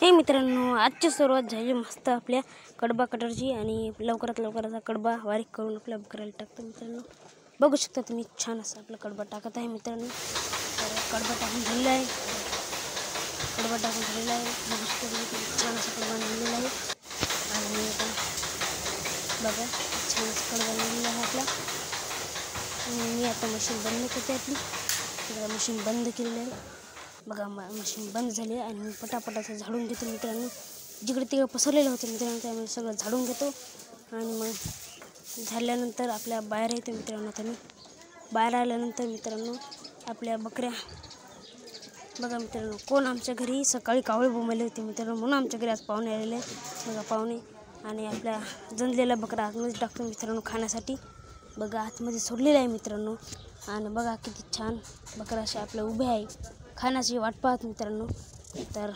हे मित्रांनो, आजची सुरुवात झाली मस्त आपल्या कडबा कटरची आणि लवकरात लवकर कडबा बारीक करून आपल्या बकऱ्याला टाकतो मित्रांनो. बघू शकता तुम्ही, छान असं आपला कडबा टाकत आहे मित्रांनो. तर कडबा टाकून झालेला आहे. बघू शकता तुम्ही, छान असं कडबा निघलेला आहे. आणि बघा, छान असं कडबा निघलेला आहे आपला. मी आता मशीन बंद करते आपली. मशीन बंद केलेली आहे. बघा, मशीन बंद झाली आणि मी पटापटाचं झाडून घेतो मित्रांनो. जिकडे तिकडे पसरलेलं होतं मित्रांनो, त्यामुळे सगळं झाडून घेतो. आणि मग झाल्यानंतर आपल्या बाहेर येतो मित्रांनो. आता मी बाहेर आल्यानंतर मित्रांनो आपल्या बकऱ्या बघा मित्रांनो, कोण आमच्या घरी सकाळी कावळे बोंबले होते मित्रांनो, म्हणून आमच्या घरी आज पाहुणे आलेले आहेत. बघा पाहुणे, आणि आपल्या जनलेला बकरा आतमध्ये टाकतो मित्रांनो खाण्यासाठी. बघा आतमध्ये सोडलेला आहे मित्रांनो. आणि बघा किती छान बकरा असे आपल्या उभे आहे, खाण्याची वाट पाहत मित्रांनो. तर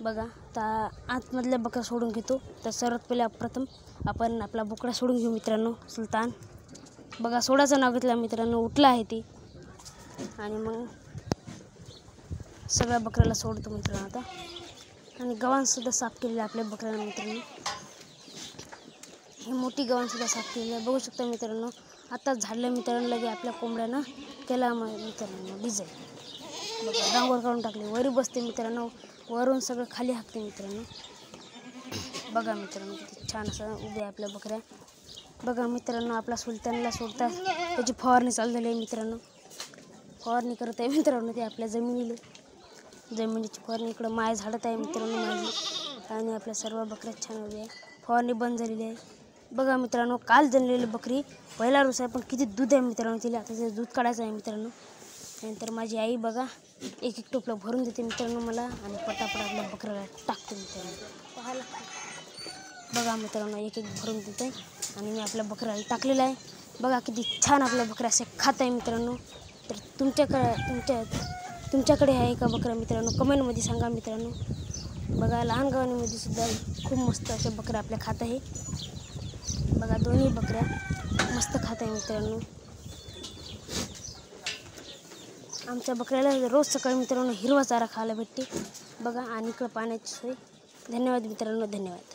बघा, आता आतमधल्या बकरा सोडून घेतो. तर सर्वात पहिले प्रथम आपण आपला बोकडा सोडून घेऊ मित्रांनो, सुलतान. बघा, सोडाचं नाव घेतलं मित्रांनो, उठला आहे ती. आणि मग सगळ्या बकऱ्याला सोडतो मित्रांनो आता. आणि गव्हाणसुद्धा साफ केलेलं आहे आपल्या बकऱ्याला मित्रांनो. ही मोठी गव्हाणसुद्धा साफ केलेली आहे. बघू शकता मित्रांनो, आता झाडलं मित्रांनो. लगे आपल्या कोंबड्यानं केला मित्रांनो डिझाईन. बघा, रांगोळ काढून टाकली, वरी बसते मित्रांनो, वरून सगळं खाली हाकते मित्रांनो. बघा मित्रांनो, किती छान असं उभे आपल्या बकऱ्या. बघा मित्रांनो, आपला सुलतानला सोडता त्याची फवारणी चालू झाली आहे मित्रांनो. फवारणी करत आहे मित्रांनो ते आपल्या जमिनीची फवारणी. इकडं माय झाडत आहे मित्रांनो माझी. आणि आपल्या सर्व बकऱ्या छान उभ्या आहे. फवारणी बंद झालेली आहे. बघा मित्रांनो, काल जनलेली बकरी पहिला रोज आहे, पण किती दूध आहे मित्रांनो तिला. आता ते दूध काढायचं आहे मित्रांनो. नंतर माझी आई बघा एक टोपलं भरून देते मित्रांनो मला, आणि पटापट आपल्या बकऱ्याला टाकते मित्रांनो. पाहायला बघा मित्रांनो, एक भरून देते आणि मी आपल्या बकऱ्याला टाकलेलं आहे. बघा किती छान आपल्या बकऱ्या असे खात आहे मित्रांनो. तर तुमच्याकडे आहे का बकऱ्या मित्रांनो, कमेंटमध्ये सांगा मित्रांनो. बघा, लहान गावांमध्ये सुद्धा खूप मस्त अशा बकऱ्या आपल्या खात आहे. बघा, दोन्ही बकऱ्या मस्त खात आहे मित्रांनो. आमच्या बकऱ्याला रोज सकाळी मित्रांनो हिरवा चारा खायला भेटते. बघा, आणि इकडं पाण्याची सोय. धन्यवाद मित्रांनो, धन्यवाद.